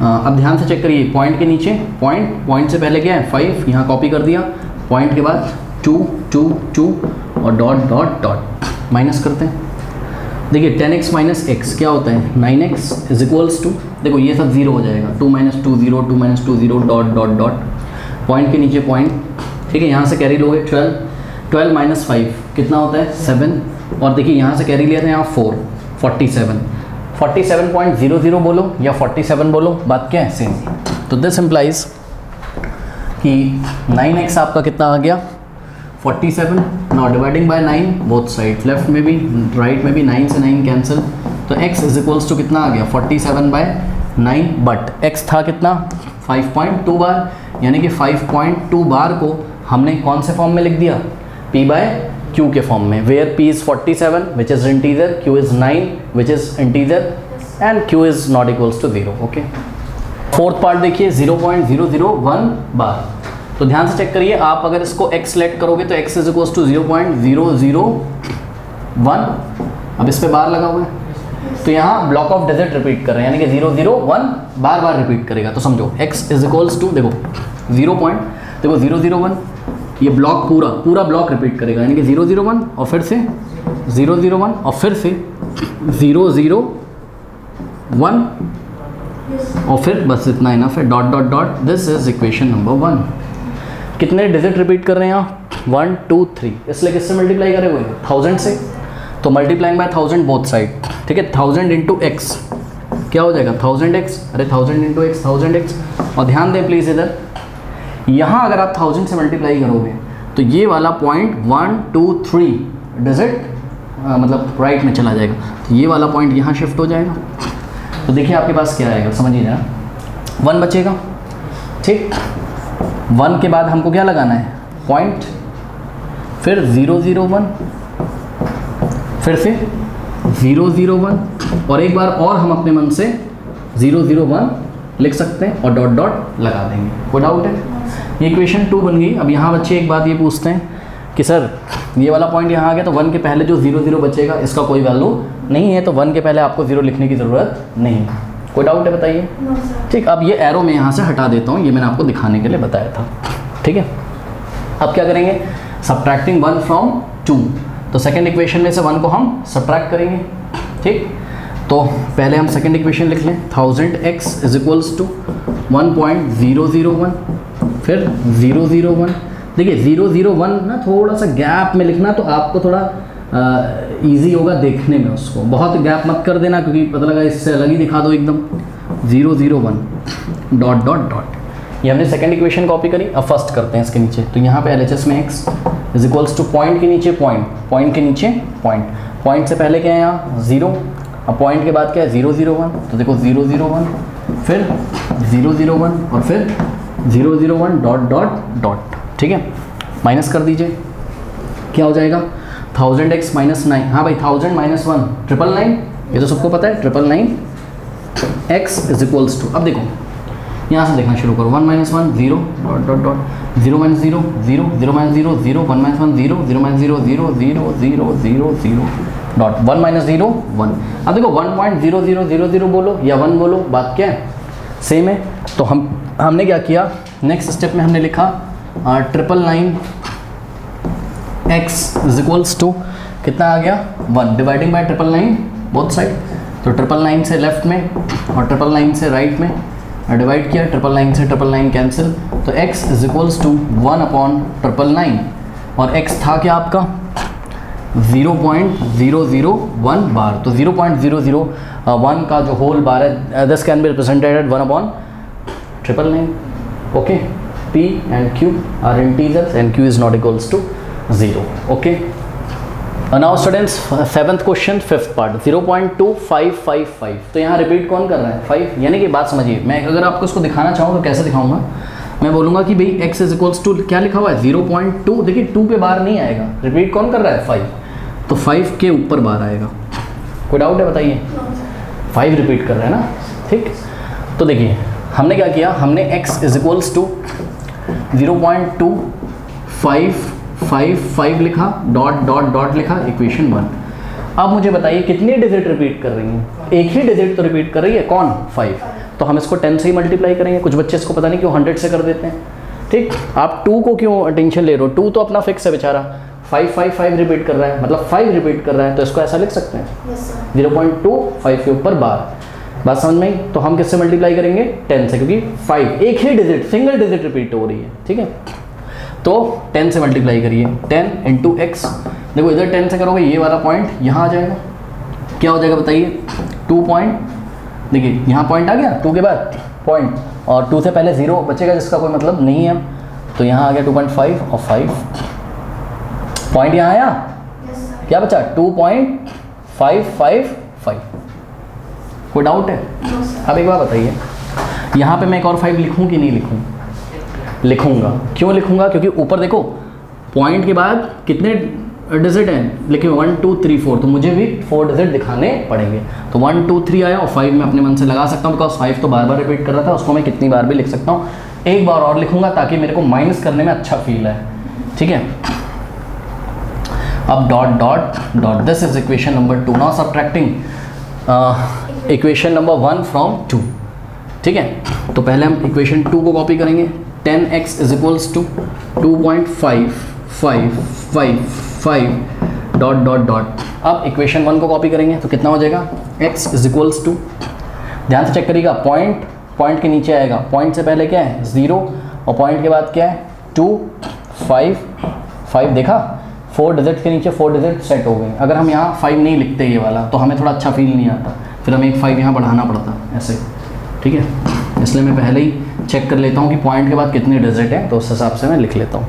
Speaker 1: अब ध्यान से चेक करिए, पॉइंट के नीचे पॉइंट से पहले क्या है 5, यहाँ कॉपी कर दिया, पॉइंट के बाद 2 2 2 और डॉट डॉट डॉट, माइनस करते हैं। देखिए 10x माइनस एक्स क्या होता है 9x इज इक्वल्स टू, देखो ये सब जीरो हो जाएगा, 2 - 2 0, 2 - 2 0 डॉट डॉट डॉट, पॉइंट के नीचे पॉइंट, ठीक है। यहाँ से कैरी लोगे 12 माइनस 5 कितना होता है 7, और देखिए यहाँ से कैरी लिया था यहाँ 4, 47.00 बोलो या 47 बोलो, बात क्या है सेम। तो दिस इम्प्लाइज कि 9x आपका कितना आ गया 47, now dividing by 9 both side, left में भी राइट में भी 9 से 9 कैंसिल, तो x इज इक्वल्स टू कितना आ गया 47/9, बट x था कितना 5.2 बार, यानी कि 5.2 बार को हमने कौन से फॉर्म में लिख दिया p/q के फॉर्म में, where p is 47 which is integer, q is 9 which is integer and q is not equals to 0। Okay, fourth part देखिए 0.001 बार। तो ध्यान से चेक करिए, आप अगर इसको x सेलेक्ट करोगे तो x इज इक्वल्स टू 0.001, अब इस पे बार लगा हुआ है, तो यहाँ ब्लॉक ऑफ डिजिट रिपीट कर रहे हैं, यानी कि 001 बार बार रिपीट करेगा। तो समझो x इज इक्वल्स टू, देखो 001, ये ब्लॉक पूरा ब्लॉक रिपीट करेगा, यानी कि 001 और फिर से 001 और फिर से 001 और फिर बस इतना ही ना, फिर dot dot dot, this is equation number 1। कितने डिजिट रिपीट कर रहे हैं यहाँ 1 2 3, इसलिए किससे मल्टीप्लाई करे हुए 1000 से, तो मल्टीप्लाइंग बाय 1000 बोथ साइड, ठीक है। 1000 इंटू एक्स क्या हो जाएगा 1000x, अरे 1000 इंटू एक्स 1000x, और ध्यान दें प्लीज़ इधर, यहाँ अगर आप 1000 से मल्टीप्लाई करोगे तो ये वाला पॉइंट 1 2 3 डिजिट मतलब राइट में चला जाएगा, तो ये वाला पॉइंट यहाँ शिफ्ट हो जाएगा। तो देखिए आपके पास क्या आएगा, समझिए ना, 1 बचेगा, ठीक। 1 के बाद हमको क्या लगाना है पॉइंट, फिर 001, फिर से 001, और एक बार और हम अपने मन से 001 लिख सकते हैं और डॉट डॉट लगा देंगे। कोई डाउट है? ये इक्वेशन 2 बन गई। अब यहाँ बच्चे एक बात ये पूछते हैं कि सर ये वाला पॉइंट यहाँ आ गया तो 1 के पहले जो 0 बचेगा इसका कोई वैल्यू नहीं है, तो 1 के पहले आपको 0 लिखने की ज़रूरत नहीं है। कोई डाउट है बताइए? ठीक, अब ये एरो मैं यहाँ से हटा देता हूँ, ये मैंने आपको दिखाने के लिए बताया था, ठीक है। अब क्या करेंगे, सब्ट्रैक्टिंग 1 फ्रॉम 2, तो सेकेंड इक्वेशन में से 1 को हम सब्ट्रैक्ट करेंगे, ठीक। तो पहले हम सेकेंड इक्वेशन लिख लें, 1000x इज इक्वल्स टू 1.001, फिर 001। देखिए 001 ना थोड़ा सा गैप में लिखना तो आपको थोड़ा इजी होगा देखने में, उसको बहुत गैप मत कर देना क्योंकि पता लगा इससे अलग ही दिखा दो एकदम। 001 डॉट डॉट डॉट, ये हमने सेकेंड इक्वेशन कॉपी करी। अब फर्स्ट करते हैं इसके नीचे, तो यहाँ पे LHS में x is equals two point के नीचे पॉइंट के नीचे पॉइंट से पहले क्या है यहाँ 0, अब पॉइंट के बाद क्या है 001, तो देखो 001 फिर 001 और फिर 001 डॉट डॉट डॉट, ठीक है। माइनस कर दीजिए, क्या हो जाएगा 1000x माइनस 9, हाँ भाई 1000 माइनस 1 999, ये तो सबको पता है 999 x इज इक्वल्स टू, अब देखो यहाँ से देखना शुरू करो, 1 minus 1 0 dot dot dot, 0 minus 0 0 0 minus 0 0 1 minus 1 0 0 minus 0 0 0 0 0 0 dot 1 minus 0 1। अब देखो 1.0000 बोलो या 1 बोलो, बात क्या है सेम है। तो हमने क्या किया, नेक्स्ट स्टेप में हमने लिखा 999x इज इक्वल्स टू कितना आ गया 1, डिवाइडिंग बाय 999 बोथ साइड, तो 999 से लेफ्ट में और 999 से राइट में डिवाइड किया, 999 से 999 कैंसिल, तो x इज इक्वल्स टू 1/999, और x था क्या आपका 0.001 बार, तो 0.001 का जो होल बार है this can be represented at 1/999। Okay, p and q are integers and q is not equals to 0. Okay. Now students, 7th question 5th part 0.2555, तो यहाँ रिपीट कौन कर रहा है 5, यानी कि बात समझिए, मैं अगर आपको इसको दिखाना चाहूँ तो कैसे दिखाऊंगा, मैं बोलूँगा कि भाई x इज इक्वल्स टू क्या लिखा हुआ है 0.2, देखिए 2 पे बार नहीं आएगा, रिपीट कौन कर रहा है 5, तो 5 के ऊपर बार आएगा। कोई डाउट है बताइए? 5 रिपीट कर रहा है ना, ठीक। तो देखिए हमने क्या किया, हमने x इज इक्वल्स टू 0.2555 5 लिखा, डॉट डॉट डॉट लिखा, इक्वेशन 1। अब मुझे बताइए कितनी डिजिट रिपीट कर रही है? एक ही डिजिट तो रिपीट कर रही है, कौन? 5। तो हम इसको 10 से ही मल्टीप्लाई करेंगे। कुछ बच्चे इसको पता नहीं क्यों 100 से कर देते हैं। ठीक, आप 2 को क्यों टेंशन ले रहे हो? 2 तो अपना फिक्स है बेचारा, 5 रिपीट कर रहा है, मतलब 5 रिपीट कर रहा है, तो इसको ऐसा लिख सकते हैं 0.25 के ऊपर बार। बात समझ में आई? तो हम किससे मल्टीप्लाई करेंगे? 10 से, क्योंकि 5 एक ही डिजिट, सिंगल डिजिट रिपीट हो रही है। ठीक है, तो 10 से मल्टीप्लाई करिए, 10 इंटू एक्स। देखो इधर 10 से करोगे ये वाला पॉइंट यहाँ आ जाएगा, क्या हो जाएगा बताइए? 2 पॉइंट, देखिए यहाँ पॉइंट आ गया, 2 के बाद पॉइंट, और 2 से पहले 0 बचेगा जिसका कोई मतलब नहीं है, तो यहाँ आ गया 2.5 और 5 पॉइंट यहाँ आया। क्या बचा? 2.555। कोई डाउट है? अब एक बार बताइए, यहाँ पे मैं एक और 5 लिखूँ कि नहीं लिखूँ? लिखूँगा। क्यों लिखूँगा? क्योंकि ऊपर देखो पॉइंट के बाद कितने डिजिट हैं लिखे, 1 2 3 4, तो मुझे भी 4 डिजिट दिखाने पड़ेंगे। तो 1 2 3 आया और 5 मैं अपने मन से लगा सकता हूँ, बिकॉज 5 तो बार बार रिपीट कर रहा था, उसको मैं कितनी बार भी लिख सकता हूँ। एक बार और लिखूँगा ताकि मेरे को माइनस करने में अच्छा फील है। ठीक है, अब dot dot dot, this is equation number 2। Now subtracting equation number 1 from 2। ठीक है, तो पहले हम इक्वेशन 2 को कॉपी करेंगे। 10x is equals to 2.555 dot dot dot. अब इक्वेशन 1 को कॉपी करेंगे तो कितना हो जाएगा? x इज इक्वल्स टू, ध्यान से चेक करिएगा, पॉइंट के नीचे आएगा, पॉइंट से पहले क्या है? 0, और पॉइंट के बाद क्या है? 2 5 5। देखा, 4 डिजिट के नीचे 4 डिजिट सेट हो गए। अगर हम यहाँ 5 नहीं लिखते ये वाला, तो हमें थोड़ा अच्छा फील नहीं आता, फिर हमें एक 5 यहाँ बढ़ाना पड़ता ऐसे। ठीक है, इसलिए मैं पहले ही चेक कर लेता हूँ कि पॉइंट के बाद कितने डिजिट हैं, तो उस हिसाब से मैं लिख लेता हूँ।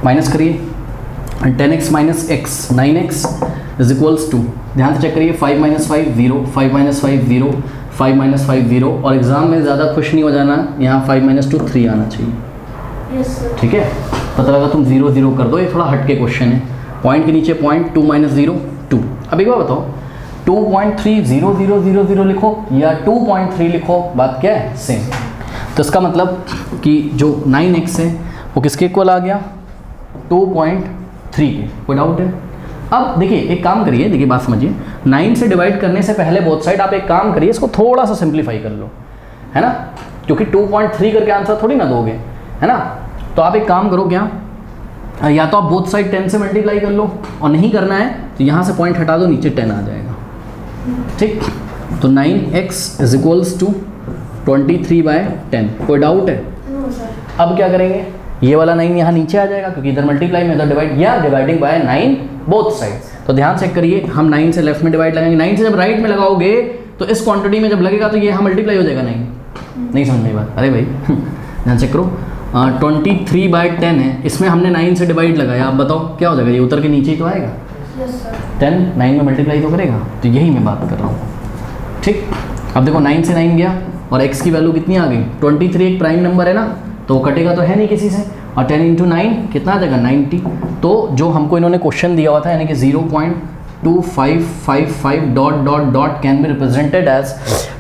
Speaker 1: माइनस करिए, 10x minus x 9x is equals to, ध्यान से चेक करिए, 5 माइनस 5 0, 5 माइनस 5 0, 5 माइनस 5 0। और एग्जाम में ज़्यादा खुश नहीं हो जाना, यहाँ 5 माइनस 2 3 आना चाहिए। ठीक है, पता लगा तुम 0 0 कर दो, ये थोड़ा हटके क्वेश्चन है। पॉइंट के नीचे पॉइंट, 2 माइनस 0 2। अब एक बार बताओ, 2.3000 लिखो या 2.3 लिखो, बात क्या है? सेम। तो इसका मतलब कि जो 9x है वो किसके इक्वल आ गया? 2.3 के। कोई डाउट है? अब देखिए एक काम करिए, देखिए बात समझिए, 9 से डिवाइड करने से पहले बोथ साइड आप एक काम करिए, इसको थोड़ा सा सिंप्लीफाई कर लो, है ना, क्योंकि 2.3 करके आंसर थोड़ी ना दोगे, है ना। तो आप एक काम करो, क्या, या तो आप बोथ साइड 10 से मल्टीप्लाई कर लो, और नहीं करना है तो यहाँ से पॉइंट हटा दो, नीचे 10 आ जाएगा। ठीक, तो 9x इज इक्वल्स टू 23/10। कोई डाउट है? अब क्या करेंगे, ये वाला 9 यहाँ नीचे आ जाएगा, क्योंकि इधर मल्टीप्लाई में इधर डिवाइड, या डिवाइडिंग बाय 9 बोथ साइड। तो ध्यान चेक करिए, हम 9 से लेफ्ट में डिवाइड लगाएंगे, 9 से जब राइट में लगाओगे तो इस क्वांटिटी में जब लगेगा तो ये यहाँ मल्टीप्लाई हो जाएगा। नहीं समझ में बात? अरे भाई ध्यान चेक करो, 23/10 है, इसमें हमने 9 से डिवाइड लगाया, आप बताओ क्या हो जाएगा? ये उतर के नीचे ही तो आएगा। 10 9 में मल्टीप्लाई तो करेगा, तो यही मैं बात कर रहा हूँ। ठीक, अब देखो 9 से 9 गया और x की वैल्यू कितनी आ गई? 23 एक प्राइम नंबर है ना, तो वो कटेगा तो है नहीं किसी से, और 10 इंटू 9 कितना आ जाएगा? 90। तो जो हमको इन्होंने क्वेश्चन दिया हुआ था, यानी कि 0.2555 dot dot dot can be represented as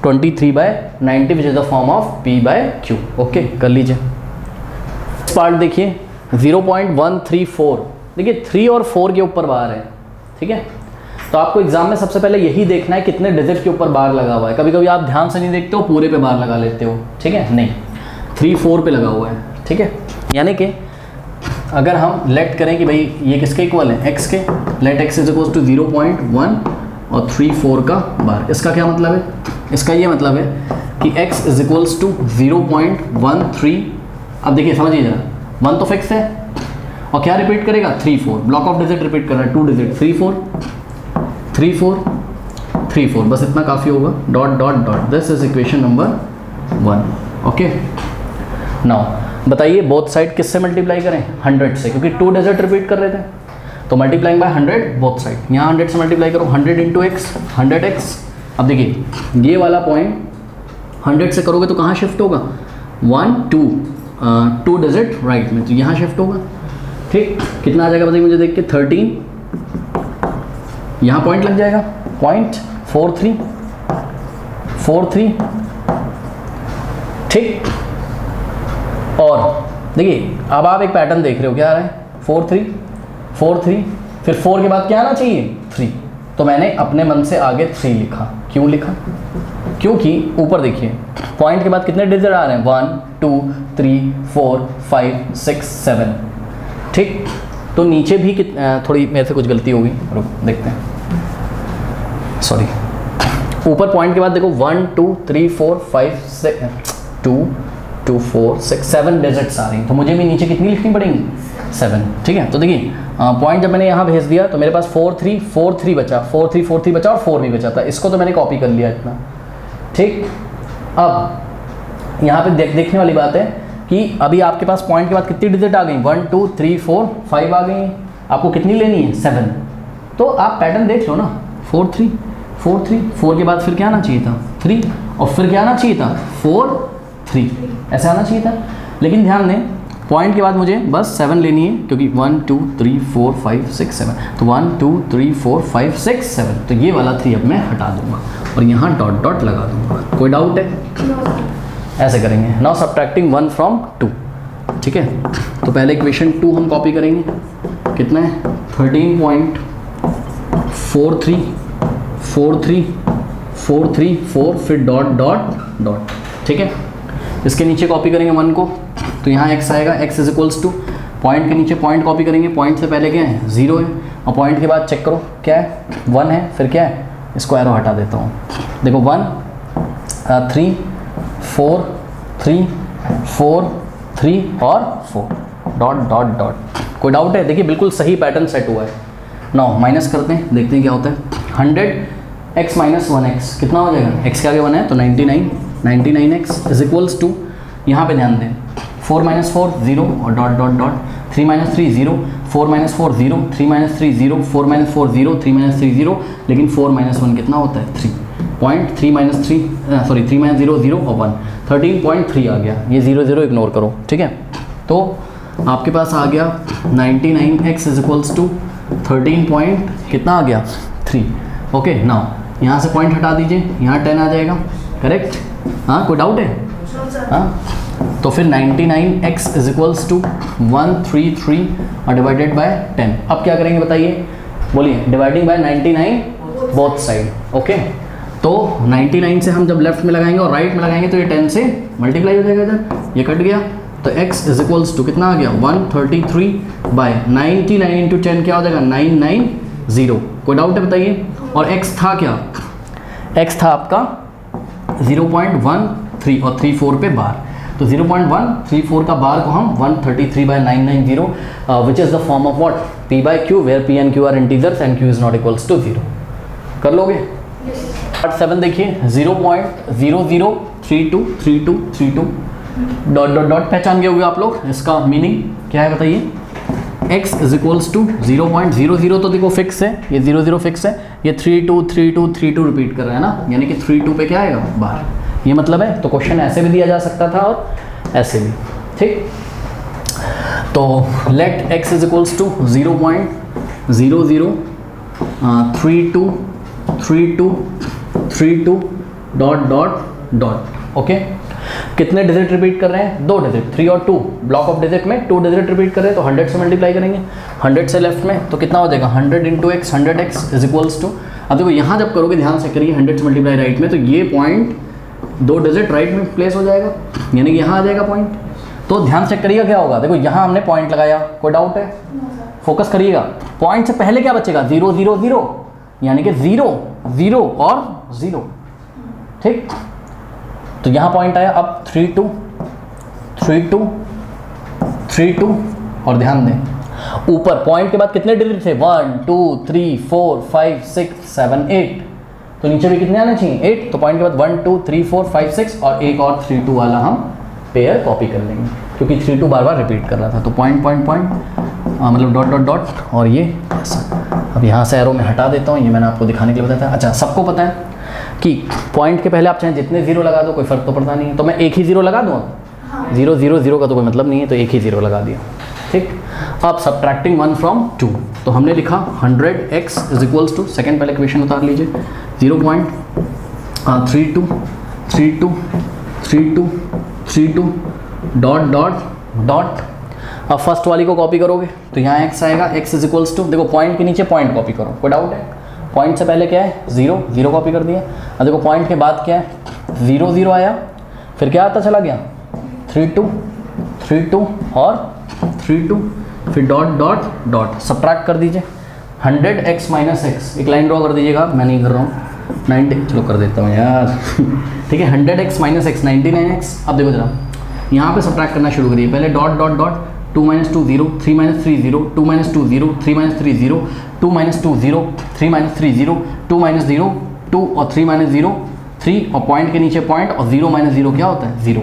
Speaker 1: 23/90 which is the form of p/q। Okay, कर लीजिए। पार्ट देखिए 0.134, देखिए 3 और 4 के ऊपर बार है। ठीक है, तो आपको एग्जाम में सबसे पहले यही देखना है कितने डिजिट के ऊपर बार लगा हुआ है। कभी कभी आप ध्यान से नहीं देखते हो, पूरे पे बार लगा लेते हो। ठीक है, नहीं, 3 4 पे लगा हुआ है। ठीक है, यानी कि अगर हम लेट करें कि भाई ये किसके इक्वल है? x के, let x is equal to 0.1 और 3 4 का बार। इसका क्या मतलब है? इसका ये मतलब है कि x इज इक्वल्स टू 0.13। अब देखिए समझिए जरा, 1 तो फिक्स है, और क्या रिपीट करेगा? 3 4, ब्लॉक ऑफ डिजिट रिपीट कर रहा है, 2 डिजिट, 3 4 3 4 3 4, बस इतना काफ़ी होगा। Dot dot dot, this is equation number 1। Okay, now बताइए बोथ साइड किससे मल्टीप्लाई करें? 100 से, क्योंकि 2 डिजिट रिपीट कर रहे थे, तो मल्टीप्लाइंग बाय 100 बोथ साइड। यहाँ 100 से मल्टीप्लाई करो, 100 इंटू एक्स 100x। अब देखिए ये वाला पॉइंट 100 से करोगे तो कहाँ शिफ्ट होगा? 1 2 डिजिट राइट में, तो यहाँ शिफ्ट होगा। ठीक, कितना आ जाएगा बताइए मुझे देख के? 13, यहाँ पॉइंट लग जाएगा, 0.43। ठीक, और देखिए अब आप एक पैटर्न देख रहे हो, क्या आ रहा है? 4 3 4 3, फिर 4 के बाद क्या आना चाहिए 3, तो मैंने अपने मन से आगे 3 लिखा। क्यों लिखा? क्योंकि ऊपर देखिए पॉइंट के बाद कितने डिजिट आ रहे हैं 1 2 3 4 5 6 7, ठीक। तो नीचे भी थोड़ी मेरे से कुछ गलती होगी, रुक देखते हैं, सॉरी। ऊपर पॉइंट के बाद देखो 1 2 3 4 5 6 2 2 4 6 7 डिजिट्स आ रही हैं, तो मुझे भी नीचे कितनी लिखनी पड़ेंगी 7, ठीक है। तो देखिए पॉइंट जब मैंने यहाँ भेज दिया तो मेरे पास 4 3 4 3 बचा, 4 3 4 3 बचा और 4 भी बचा था, इसको तो मैंने कॉपी कर लिया इतना, ठीक। अब यहाँ पे देखने वाली बात है कि अभी आपके पास पॉइंट के बाद कितनी डिजिट आ गई 1 2 3 4 5 आ गई, आपको कितनी लेनी है 7, तो आप पैटर्न देख लो ना 4 3 4 3, 4 के बाद फिर क्या आना चाहिए था 3, और फिर क्या आना चाहिए था 4 3, ऐसे आना चाहिए था। लेकिन ध्यान दें पॉइंट के बाद मुझे बस 7 लेनी है, क्योंकि 1 2 3 4 5 6 7, तो 1 2 3 4 5 6 7, तो ये वाला 3 अब मैं हटा दूंगा और यहाँ डॉट डॉट लगा दूंगा। कोई डाउट है? ऐसे करेंगे। नाउ सब्ट्रैक्टिंग 1 फ्रॉम 2, ठीक है। तो पहले इक्वेशन 2 हम कॉपी करेंगे, कितना है 13.43 4 3 4 3 4, फिर डॉट डॉट डॉट, ठीक है। इसके नीचे कॉपी करेंगे 1 को, तो यहाँ x आएगा, x is equals two point के नीचे पॉइंट कॉपी करेंगे, पॉइंट से पहले क्या है 0 है, और पॉइंट के बाद चेक करो क्या है 1 है, फिर क्या है, इसको एरो हटा देता हूँ, देखो 1 3 4 3 4 3 और 4 डॉट डॉट डॉट। कोई डाउट है? देखिए बिल्कुल सही पैटर्न सेट हुआ है। नाउ माइनस करते हैं, देखते हैं क्या होता है। 100x माइनस 1x कितना हो जाएगा, x के आगे 1 है तो 99x इज इक्वल्स टू, यहाँ पे ध्यान दें 4 माइनस 4 0 और dot dot dot, 3 minus 3 0, 4 minus 4 0, 3 minus 3 0, 4 minus 4 0, 3 minus 3 0, लेकिन 4 माइनस 1 कितना होता है 3, पॉइंट 3 माइनस 3 सॉरी 3 माइनस 0 0 और 1, 13.3 आ गया, ये 0 0 इग्नोर करो, ठीक है। तो आपके पास आ गया 99x is equals to 13 point कितना आ गया 3, ओके। नाउ यहाँ से पॉइंट हटा दीजिए, यहाँ 10 आ जाएगा, करेक्ट। हाँ कोई डाउट है? हाँ, तो फिर 99x इज इक्वल्स टू 133 और डिवाइडेड बाय 10। अब क्या करेंगे बताइए, बोलिए, dividing by 99 both side, okay. तो 99 से हम जब लेफ्ट में लगाएंगे और राइट में लगाएंगे तो ये 10 से मल्टीप्लाई हो जाएगा इधर, ये कट गया, तो x इज इक्वल्स टू कितना आ गया 133 बाय 99 इंटू 10 क्या हो जाएगा 990। कोई डाउट है बताइए? और x था क्या, x था आपका 0.13 और 34 पे बार, तो 0.134 का बार को हम 133 by 990 which is the form of what p by q, where p and q are integers and q is not equals to 0। कर लोगे? पार्ट 7 देखिए 0.00323232 डॉट डॉट डॉट, पहचान गए होंगे आप लोग, इसका मीनिंग क्या है बताइए। x इज इक्वल्स टू 0.00, तो देखो फिक्स है, ये 00 फिक्स है, ये 323232 रिपीट कर रहा है ना, यानी कि 32 पे क्या आएगा बार, ये मतलब है। तो क्वेश्चन ऐसे भी दिया जा सकता था और ऐसे भी, ठीक। तो let x is equals to 0.003232 dot dot dot, okay. कितने डिजिट रिपीट कर रहे हैं, 2 डिजिट, 3 और 2, ब्लॉक ऑफ डिजिट में 2 डिजिट रिपीट कर रहे हैं, तो 100 से मल्टीप्लाई करेंगे, 100 से लेफ्ट में तो कितना हो जाएगा 100 into x, 100x is equals to, अब देखो यहाँ जब करोगे ध्यान से करिए 100 से मल्टीप्लाई राइट में, तो ये पॉइंट 2 डिजिट राइट में प्लेस हो जाएगा, यानी कि यहाँ आ जाएगा पॉइंट। तो ध्यान से करिएगा क्या होगा, देखो यहाँ हमने पॉइंट लगाया, कोई डाउट है? फोकस करिएगा, पॉइंट से पहले क्या बचेगा 0 0 0, यानी कि 0 0 और 0, ठीक। तो यहाँ पॉइंट आया, अब 3 2 3 2 3 2, और ध्यान दें ऊपर पॉइंट के बाद कितने डिजिट थे 1 2 3 4 5 6 7 8, तो नीचे भी कितने आने चाहिए 8, तो पॉइंट के बाद 1 2 3 4 5 6 और एक और 3 2 वाला हम पेयर कॉपी कर लेंगे, क्योंकि 3 2 बार बार रिपीट कर रहा था, तो पॉइंट पॉइंट पॉइंट मतलब डॉट डॉट डॉट, और ये ऐसा। अब यहाँ से एरो में हटा देता हूँ, ये मैंने आपको दिखाने के लिए बताया था। अच्छा, सबको पता है कि पॉइंट के पहले आप चाहे जितने 0 लगा दो, कोई फ़र्क तो पड़ता नहीं है, तो मैं एक ही 0 लगा दूँ, 0 0 0 का तो कोई मतलब नहीं है, तो एक ही 0 लगा दिया, ठीक। अब सब्ट्रैक्टिंग 1 फ्रॉम 2, तो हमने लिखा 100x is equals to, second पहले इक्वेशन उतार लीजिए, 0.323232 डॉट डॉट डॉट, अब फर्स्ट वाली को कॉपी करोगे तो यहाँ x आएगा, x इज इक्वल्स टू, देखो पॉइंट के नीचे पॉइंट कॉपी करो, कोई डाउट है? पॉइंट से पहले क्या है 0, 0 कॉपी कर दिया। अब देखो पॉइंट के बाद क्या है 0 0 आया, फिर क्या आता चला गया 3 2 3 2 और 3 2, फिर डॉट डॉट डॉट, सब्ट्रैक्ट कर दीजिए 100x माइनस एक्स, एक लाइन ड्रॉ कर दीजिएगा, मैं नहीं कर रहा हूँ 90, चलो कर देता हूँ यार ठीक है 100x माइनस एक्स 99x। अब देखो जरा यहाँ पे सब्ट्रैक्ट करना शुरू करिए, पहले डॉट डॉट डॉट 2 - 2 0, 3 - 3 0, 2 - 2 0, 3 - 3 0, 2 - 2 0, 3 - 3 0, 2 - 0 2 और 3 - 0 3 और पॉइंट के नीचे पॉइंट और 0 - 0 क्या होता है 0।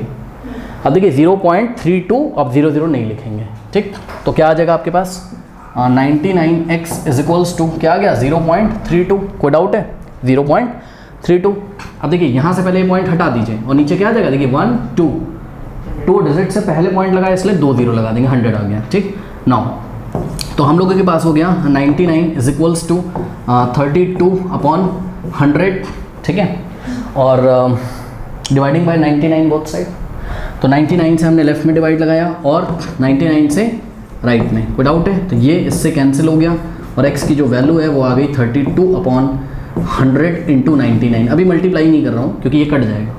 Speaker 1: अब देखिए 0.32, अब 0 0 नहीं लिखेंगे, ठीक। तो क्या आ जाएगा आपके पास 99x इज इक्वल्स टू क्या आ गया 0.32, कोई डाउट है 0.32। अब देखिए यहाँ से पहले ये पॉइंट हटा दीजिए और नीचे क्या आ जाएगा, देखिए 1 2 डिजिट से पहले पॉइंट लगाया इसलिए 2 0 लगा देंगे, 100 आ गया, ठीक। नाउ तो हम लोगों के पास हो गया 99 इज इक्वल्स टू 32/100, ठीक है, और डिवाइडिंग बाय 99 बोथ साइड। तो 99 से हमने लेफ्ट में डिवाइड लगाया और 99 से राइट में, कोई डाउट है? तो ये इससे कैंसिल हो गया और x की जो वैल्यू है वो आ गई 32/100 इंटू 99। अभी मल्टीप्लाई नहीं कर रहा हूँ क्योंकि ये कट जाएगा,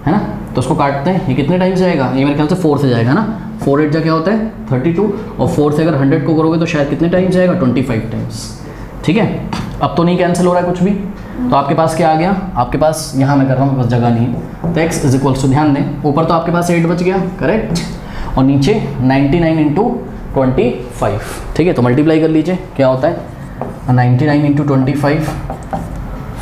Speaker 1: है ना। तो उसको काटते हैं, ये कितने टाइम जाएगा, ये मेरे ख्याल से 4 से जाएगा ना, 4 8 जा क्या होता है 32 और 4 से अगर 100 को करोगे तो शायद कितने टाइम जाएगा 25 टाइम्स, ठीक है। अब तो नहीं कैंसिल हो रहा है कुछ भी, तो आपके पास क्या आ गया, आपके पास यहाँ मैं कर रहा हूँ बस जगह नहीं है, तो x इज इक्वल्स टू, ध्यान दें ऊपर तो आपके पास 8 बच गया, करेक्ट, और नीचे 99 इंटू 25, ठीक है। तो मल्टीप्लाई कर लीजिए क्या होता है 99 इंटू 25,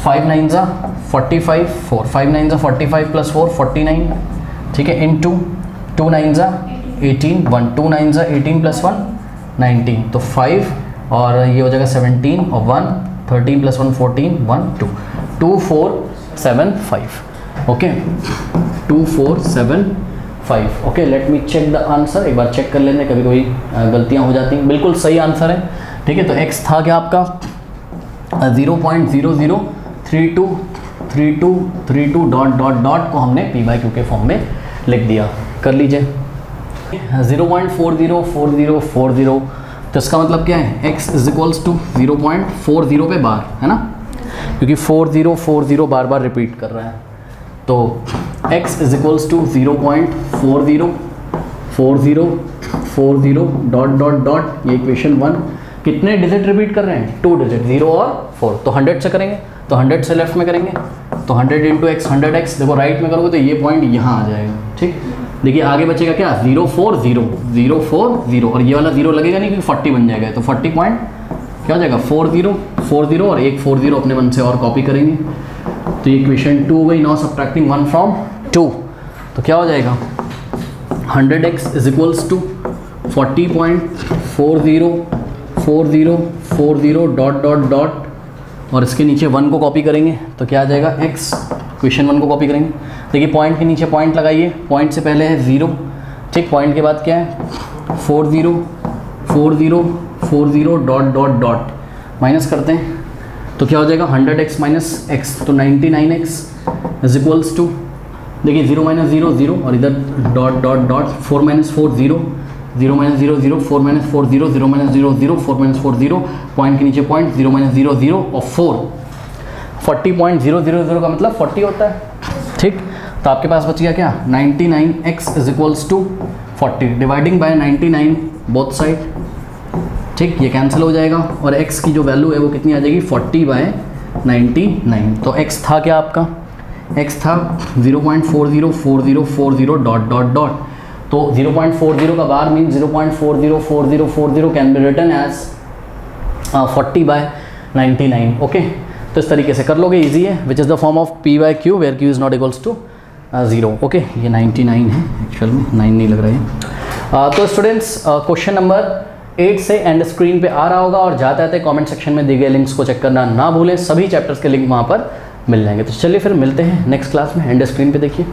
Speaker 1: 5 9 ज़ा 45, 4 5 9 ज़ा 45 प्लस 4 49, ठीक है, इंटू 2 9 ज़ा 18 1 2 9 ज़ा 18 प्लस 1 19, तो 5 और ये हो जाएगा 17 और 1 13 प्लस 1 14 1 2 2475, okay 2475, okay. Let me check the answer, एक बार चेक कर लेते हैं, कभी कभी गलतियां हो जाती हैं। बिल्कुल सही आंसर है, ठीक है। तो x था क्या आपका 0.003232 डॉट डॉट डॉट को हमने p/q के फॉर्म में लिख दिया, कर लीजिए 0.404040, तो इसका मतलब क्या है x इज इक्वल्स टू 0.40 पे बार, है ना, क्योंकि 4040 बार बार रिपीट कर रहा है। तो x is equals to 0.404040 dot dot dot, ये इक्वेशन 1, कितने डिजिट रिपीट कर रहे हैं 2 डिजिट 0 और 4, तो 100 से करेंगे, तो 100 से लेफ्ट में करेंगे, तो 100 इंटू एक्स 100x, देखो राइट में करोगे तो ये पॉइंट यहाँ आ जाएगा, ठीक। देखिए आगे बचेगा क्या 040 और ये वाला 0 लगेगा नहीं क्योंकि 40 बन जाएगा, तो 40 पॉइंट क्या हो जाएगा 40 और एक 40 अपने मन से और कॉपी करेंगे, तो ये इक्वेशन 2 हो गई। नाउ सब्ट्रैक्टिंग 1 फ्रॉम 2, तो क्या हो जाएगा 100x is equals to 40.4040 dot dot dot, और इसके नीचे 1 को कॉपी करेंगे तो क्या आ जाएगा x, इक्वेशन 1 को कॉपी करेंगे। देखिए पॉइंट के नीचे पॉइंट लगाइए, पॉइंट से पहले है 0, ठीक, पॉइंट के बाद क्या है 40 डॉट डॉट डॉट, माइनस करते हैं तो क्या हो जाएगा 100x माइनस एक्स, तो 99x इज इक्वल्स टू, देखिए 0 - 0 0 और इधर डॉट डॉट डॉट 4 - 4 0 0 - 0 0 4 - 4 0 0 - 0 0 4 - 4 0, पॉइंट के नीचे पॉइंट 0 - 0 0 और 4, 40.000 का मतलब 40 होता है, ठीक। तो आपके पास बच गया क्या 99x is equals to 40 dividing by 99 both side, ठीक, ये कैंसिल हो जाएगा और x की जो वैल्यू है वो कितनी आ जाएगी 40/99। तो x था क्या आपका, x था 0.404040 डॉट डॉट डॉट, तो 0.40 का बार mean 0.404040 can be written as 40/99, okay. तो इस तरीके से कर लोगे, इजी है, which is the form of p/q where q is not equals to 0, okay. ये 99 है एक्चुअल में, 9 नहीं लग रहा है। तो स्टूडेंट्स क्वेश्चन नंबर 8 से एंड स्क्रीन पे आ रहा होगा, और जाते आते कमेंट सेक्शन में दिए गए लिंक्स को चेक करना ना भूलें, सभी चैप्टर्स के लिंक वहाँ पर मिल जाएंगे। तो चलिए फिर मिलते हैं नेक्स्ट क्लास में, एंड स्क्रीन पे देखिए।